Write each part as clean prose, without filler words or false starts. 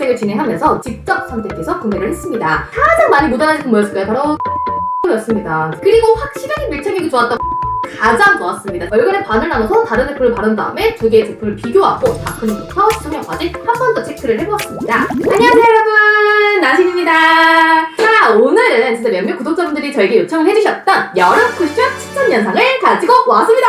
발색을 진행하면서 직접 선택해서 구매를 했습니다. 가장 많이 묻어나는 제품 뭐였을까요? 바로 였습니다. 그리고 확실하게 밀착력이 좋았던 가장 좋았습니다. 얼굴에 반을 나눠서 다른 제품을 바른 다음에 두 개의 제품을 비교하고 다크닝부터 시청력까지 한 번 더 체크를 해보았습니다. 안녕하세요 여러분, 나신입니다. 자, 오늘은 진짜 몇몇 구독자분들이 저에게 요청을 해주셨던 여름 쿠션 추천 영상을 가지고 왔습니다.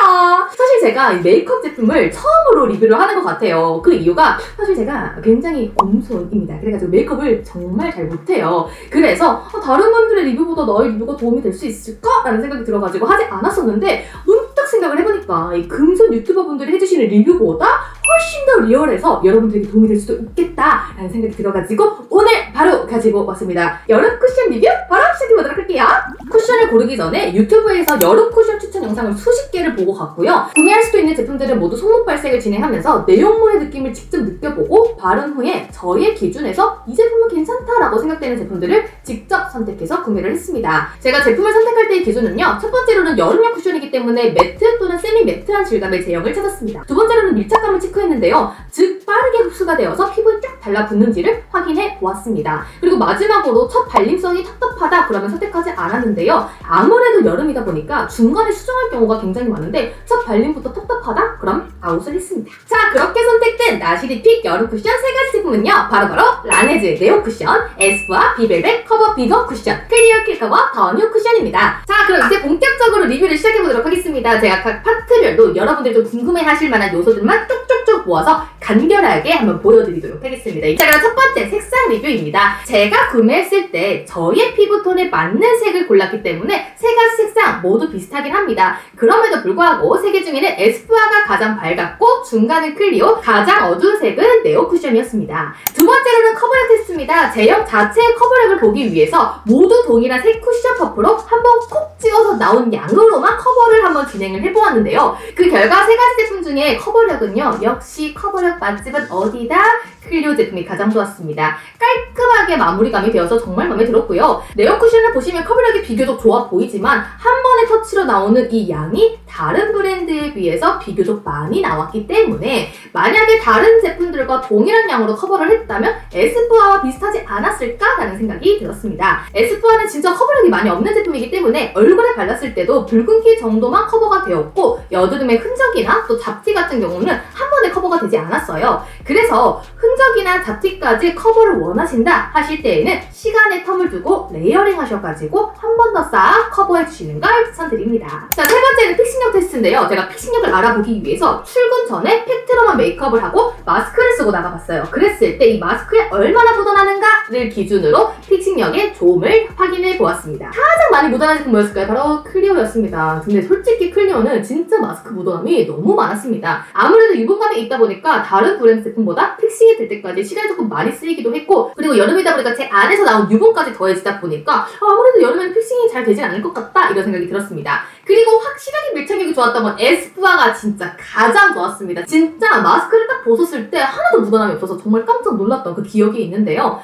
사실 제가 이 메이크업 제품을 처음으로 리뷰를 하는 것 같아요. 그 이유가 사실 제가 굉장히 곰손입니다. 그래가지고 메이크업을 정말 잘 못해요. 그래서 다른 분들의 리뷰보다 너의 리뷰가 도움이 될 수 있을까? 라는 생각이 들어가지고 하지 않았었는데 문득 생각을 해보니까 이 금손 유튜버 분들이 해주시는 리뷰보다 훨씬 더 리얼해서 여러분들에게 도움이 될 수도 있겠다라는 생각이 들어가지고 오늘 바로 가지고 왔습니다. 여름 쿠션 리뷰 바로 시작해보도록 할게요. 쿠션을 고르기 전에 유튜브에서 여름 쿠션 추천 영상을 수십 개를 보고 갔고요. 구매할 수도 있는 제품들은 모두 손목 발색을 진행하면서 내용물의 느낌을 직접 느껴보고 바른 후에 저의 기준에서 이 제품은 괜찮다라고 생각되는 제품들을 직접 선택해서 구매를 했습니다. 제가 제품을 선택할 때의 기준은요, 첫 번째로는 여름용 쿠션이기 때문에 매트 또는 세미 매트한 질감의 제형을 찾았습니다. 두 번째로는 밀착감을 체크했는데요, 즉 빠르게 흡수가 되어서 피부에 쫙 달라붙는지를 확인해 보았습니다. 그리고 마지막으로 첫 발림성이 텁텁하다 그러면 선택하지 않았는데요, 아무래도 여름이다 보니까 중간에 수정할 경우가 굉장히 많은데 첫 발림부터 텁텁하다? 그럼 아웃을 했습니다. 자, 그렇게 선택된 나시리픽 여름 쿠션 세 가지 제품은요, 바로바로 라네즈 네오 쿠션, 에스쁘아 비벨벳 커버 비거 쿠션, 클리어 킬 커버 더 뉴 쿠션입니다. 자, 그럼 이제 본격적으로 리뷰를 시작해보도록 하겠습니다. 제가 각 파트별로 여러분들이 좀 궁금해하실 만한 요소들만 쭉쭉쭉 모아서 간결하게 한번 보여드리도록 하겠습니다. 자, 그럼 첫 번째 색상 리뷰입니다. 제가 구매했을 때 저의 피부톤에 맞는 색을 골랐기 때문에 세 가지 색상 모두 비슷하긴 합니다. 그럼에도 불구하고 세 개 중에는 에스쁘아가 가장 밝았고 중간은 클리오, 가장 어두운 색은 네오 쿠션이었습니다. 두 번째로는 커버력 테스트입니다. 제형 자체의 커버력을 보기 위해서 모두 동일한 색 쿠션 퍼프로 한번 콕 찍어서 나온 양으로만 커버를 한번 진행을 해보았는데요. 그 결과 세 가지 제품 중에 커버력은요, 역시 커버력 맛집은 어디다? 클리오 제품이 가장 좋았습니다. 깔끔하게 마무리감이 되어서 정말 마음에 들었고요. 네오 쿠션을 보시면 커버력이 비교적 좋아 보이지만 한 번의 터치로 나오는 이 양이 다른 브랜드에 비해서 비교적 많이 나왔기 때문에 만약에 다른 제품들과 동일한 양으로 커버를 했다면 에스쁘아와 비슷하지 않았을까라는 생각이 들었습니다. 에스쁘아는 진짜 커버력이 많이 없는 제품이기 때문에 얼굴에 발랐을 때도 붉은기 정도만 커버가 되었고 여드름의 흔적이나 또 잡티 같은 경우는 한 번에 커버가 되지 않았어요. 그래서 흔적이나 잡티까지 커버를 원하신다 하실 때에는 시간의 텀을 두고 레이어링 하셔가지고 한 번 더 싹 커버해 주시는 걸 추천드립니다. 자, 세 번째는 픽싱력 테스트인데요. 제가 픽싱력을 알아보기 위해서 출근 전에 팩트로만 메이크업을 하고 마스크를 쓰고 나가봤어요. 그랬을 때 이 마스크에 얼마나 묻어나는가를 기준으로 픽싱력의 좋음을 확인해 보았습니다. 가장 많이 묻어나는 제품 뭐였을까요? 바로 클리오였습니다. 근데 솔직히 클리오는 진짜 마스크 묻어남이 너무 많았습니다. 아무래도 유분감이 있다 보니까 다른 브랜드 제품보다 픽싱이 될 때까지 시간이 조금 많이 쓰이기도 했고, 그리고 여름이다 보니까 제 안에서 나온 유분까지 더해지다 보니까 아무래도 여름에는 픽싱이 잘 되진 않을 것 같다 이런 생각이 들었습니다. 그리고 확실하게 밀착력이 좋았던 건 에스쁘아가 진짜 가장 좋았습니다. 진짜 마스크를 딱 벗었을 때 하나도 묻어남이 없어서 정말 깜짝 놀랐던 그 기억이 있는데요.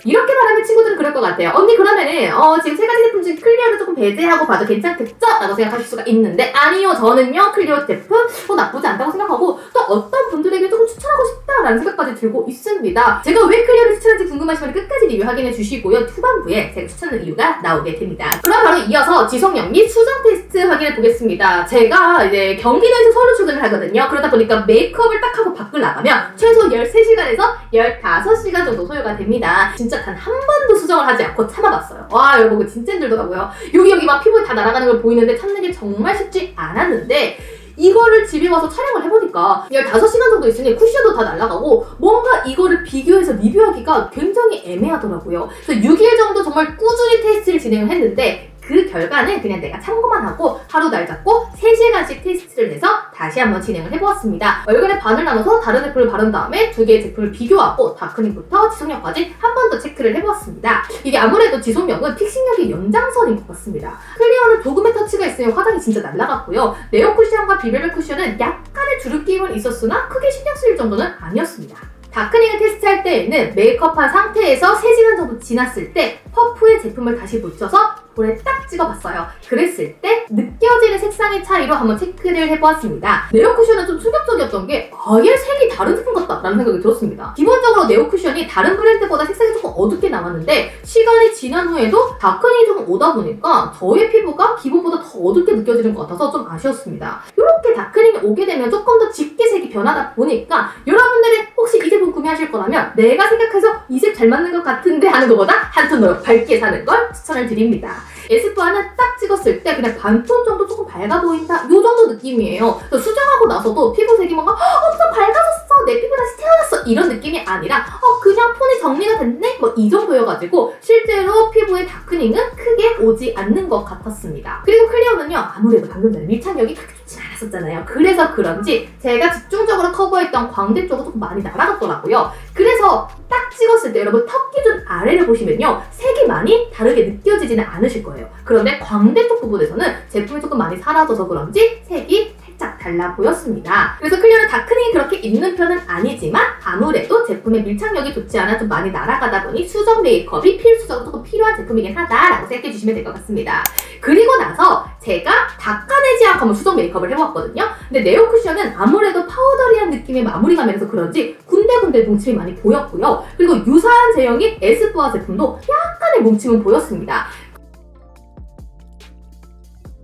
이렇게 말하면 친구들은 그럴 것 같아요. 언니 그러면은 지금 세 가지 제품 중에 클리오를 조금 배제하고 봐도 괜찮겠죠? 라고 생각하실 수가 있는데 아니요, 저는요 클리오 제품 나쁘지 않다고 생각하고 또 어떤 분들에게 조금 추천하고 싶다라는 생각까지 들고 있습니다. 제가 왜 클리오를 추천할지 궁금하시면 끝까지 리뷰 확인해 주시고요. 후반부에 제가 추천하는 이유가 나오게 됩니다. 그럼 바로 이어서 지속력 및 수정 테스트 확인해 보겠습니다. 제가 이제 경기도에서 서울로 출근을 하거든요. 그러다 보니까 메이크업을 딱 하고 밖을 나가면 최소 13시간에서 15시간 정도 소요가 됩니다. 진짜 단 한 번도 수정을 하지 않고 참아봤어요. 와, 여러분 그거 진짜 힘들더라고요. 여기 막 피부에 다 날아가는 걸 보이는데 참는 게 정말 쉽지 않았는데 이거를 집에 와서 촬영을 해보니까 15시간 정도 있으니 쿠션도 다 날아가고 뭔가 이거를 비교해서 리뷰하기가 굉장히 애매하더라고요. 그래서 6일 정도 정말 꾸준히 테스트를 진행을 했는데 그 결과는 그냥 내가 참고만 하고 하루 날 잡고 3시간씩 테스트를 해서 다시 한번 진행을 해보았습니다. 얼굴에 반을 나눠서 다른 제품을 바른 다음에 두 개의 제품을 비교하고 다크닝부터 지속력까지 한 번 더 체크를 해보았습니다. 이게 아무래도 지속력은 픽싱력의 연장선인 것 같습니다. 클리어는 조금의 터치가 있으면 화장이 진짜 날아갔고요. 네오 쿠션과 비벨벳 쿠션은 약간의 주름기임은 있었으나 크게 신경 쓰일 정도는 아니었습니다. 다크닝을 테스트할 때에는 메이크업한 상태에서 3시간 정도 지났을 때 퍼프의 제품을 다시 묻혀서 볼에 딱 찍어봤어요. 그랬을 때 느껴지는 색상의 차이로 한번 체크를 해보았습니다. 네오 쿠션은 좀 충격적이었던 게 아예 색이 다른 제품 같다라는 생각이 들었습니다. 기본적으로 네오 쿠션이 다른 브랜드보다 색상이 조금 어둡게 나왔는데 시간이 지난 후에도 다크닝이 조금 오다 보니까 저의 피부가 기본보다 더 어둡게 느껴지는 것 같아서 좀 아쉬웠습니다. 이렇게 다크닝이 오게 되면 조금 더 짙게 색이 변하다 보니까 여러분들이 혹시 이 제품 구매하실 거라면 내가 생각해서 이 색 잘 맞는 것 같은데 하는 것보다 한 톤 더 밝게 사는 걸 추천을 드립니다. 에스쁘아는 딱 찍었을 때 그냥 반톤 정도 조금 밝아 보인다 이 정도 느낌이에요. 수정하고 나서도 피부색이 뭔가 엄청 밝아졌어, 내 피부 다시 태어났어 이런 느낌이 아니라 그냥 톤이 정리가 됐네? 뭐 이 정도여가지고 실제로 피부의 다크닝은 크게 오지 않는 것 같았습니다. 그리고 클리오는요, 아무래도 방금 전에 밀착력이 그렇게 좋지 않았었잖아요. 그래서 그런지 제가 집중적으로 커버했던 광대 쪽은 조금 많이 날아갔더라고요. 그래서 딱 찍었을 때 여러분 턱 기준 아래를 보시면요, 색이 많이 다르게 느껴지지는 않으실 거예요. 그런데 광대 쪽 부분에서는 제품이 조금 많이 사라져서 그런지 색이 살짝 달라 보였습니다. 그래서 클리오는 다크닝이 그렇게 있는 편은 아니지만 아무래도 제품의 밀착력이 좋지 않아 좀 많이 날아가다 보니 수정 메이크업이 필수적으로 조금 필요한 제품이긴 하다라고 생각해 주시면 될 것 같습니다. 그리고 나서 제가 닦아내지 않고 한번 수정 메이크업을 해봤거든요. 근데 네오 쿠션은 아무래도 파우더리한 느낌의 마무리감이라서 그런지 군데군데 뭉침이 많이 보였고요. 그리고 유사한 제형인 에스쁘아 제품도 약간의 뭉침은 보였습니다.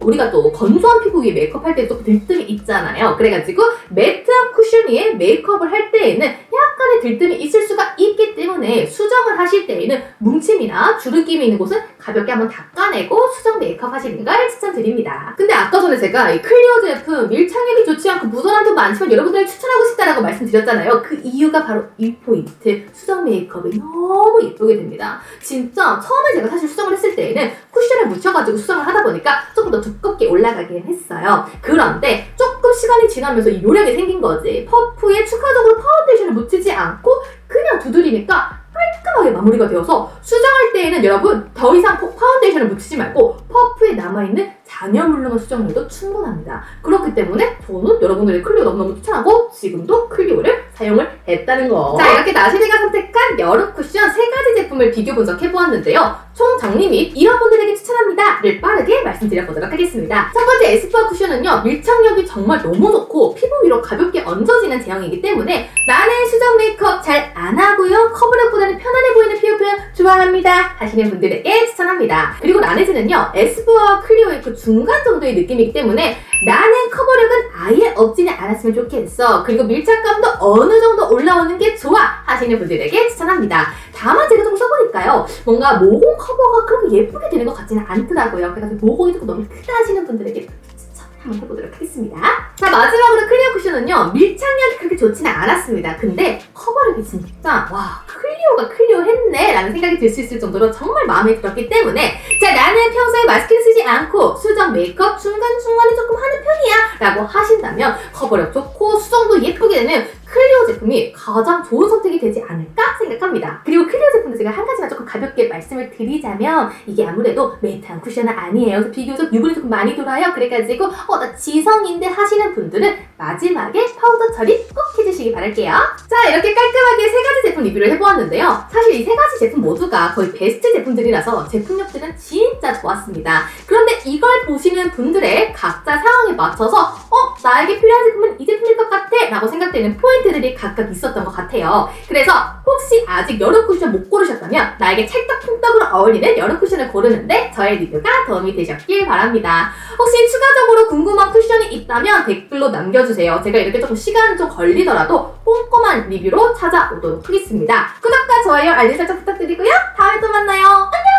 우리가 또 건조한 피부 위에 메이크업 할 때 좀 들뜸이 있잖아요. 그래가지고 매트한 쿠션 위에 메이크업을 할 때에는 약간의 들뜸이 있을 수가 있기 때문에 수정을 하실 때에는 뭉침이나 주름김이 있는 곳은 가볍게 한번 닦아내고 수정 메이크업 하시는 걸 추천드립니다. 근데 아까 전에 제가 이 클리오 제품 밀착력이 좋지 않고 묻어난 도 많지만 여러분들이 추천하고 싶다라고 말씀드렸잖아요. 그 이유가 바로 이 포인트. 수정 메이크업이 너무 예쁘게 됩니다. 진짜 처음에 제가 사실 수정을 했을 때에는 쿠션을 묻혀가지고 수정을 하다 보니까 조금 더 두껍게 올라가긴 했어요. 그런데 조금 시간이 지나면서 이 요령이 생긴 거지. 퍼프에 추가적으로 파운데이션을 묻히지 않고 그냥 두드리니까 깔끔하게 마무리가 되어서 수정할 때에는 여러분 더 이상 파운데이션을 묻히지 말고 퍼프에 남아있는 잔여물로만 수정을 해도 충분합니다. 그렇기 때문에 저는 여러분들의 클리오 너무너무 추천하고 지금도 클리오를 사용을 했다는 거. 자, 이렇게 나시리가 선택한 여름 쿠션 3가지 제품을 비교 분석해보았는데요. 총 정리 및 이런 분들에게 추천합니다를 빠르게 말씀드려보도록 하겠습니다. 첫 번째 에스쁘아 쿠션은요, 밀착력이 정말 너무 좋고 피부 위로 가볍게 얹어지는 제형이기 때문에 나는 수정 메이크업 잘 안 하고요, 커버력보다는 편안해 보이는 피부 표현 좋아합니다 하시는 분들에게 추천합니다. 그리고 라네즈는요, 에스쁘아와 클리오의 그 중간 정도의 느낌이기 때문에 나는 커버력은 아예 없지는 않았으면 좋겠어, 그리고 밀착감도 어느 정도 올라오는 게 좋아 하시는 분들에게 추천합니다. 다만 제가 조금 써보니까요, 뭔가 모공 커버가 그렇게 예쁘게 되는 것 같지는 않더라고요. 그래서 모공이 조금 너무 크다 하시는 분들에게 한번 해보도록 하겠습니다. 자, 마지막으로 클리오 쿠션은요, 밀착력이 그렇게 좋지는 않았습니다. 근데 커버력이 진짜 와, 클리오가 클리오 했네 라는 생각이 들 수 있을 정도로 정말 마음에 들었기 때문에 자, 나는 평소에 마스크를 쓰지 않고 수정 메이크업 중간중간에 조금 하는 편이야 라고 하신다면 커버력 좋고 수정도 예쁘게 되는 클리오 제품이 가장 좋은 선택이 되지 않을까 생각합니다. 그리고 클리오 제품도 제가 한 가지만 조금 가볍게 말씀을 드리자면 이게 아무래도 매트한 쿠션은 아니에요. 그래서 비교적 유분이 조금 많이 돌아요. 그래가지고 나 지성인데 하시는 분들은 마지막에 파우더 처리 꼭 해주시기 바랄게요. 자, 이렇게 깔끔하게 3가지 제품 리뷰를 해보았는데요. 사실 이 3가지 제품 모두가 거의 베스트 제품들이라서 제품력들은 진짜 좋았습니다. 그런데 이걸 보시는 분들의 각자 상황에 맞춰서 나에게 필요한 제품은 이 제품일 것 같아 라고 생각되는 포인트들이 각각 있었던 것 같아요. 그래서 혹시 아직 여름 쿠션 못 고르셨다면 나에게 찰떡통떡으로 어울리는 여름 쿠션을 고르는데 저의 리뷰가 도움이 되셨길 바랍니다. 혹시 추가적으로 궁금한 쿠션이 있다면 댓글로 남겨주세요. 제가 이렇게 조금 시간이 좀 걸리더라도 꼼꼼한 리뷰로 찾아오도록 하겠습니다. 구독과 좋아요, 알림 설정 부탁드리고요. 다음에 또 만나요. 안녕!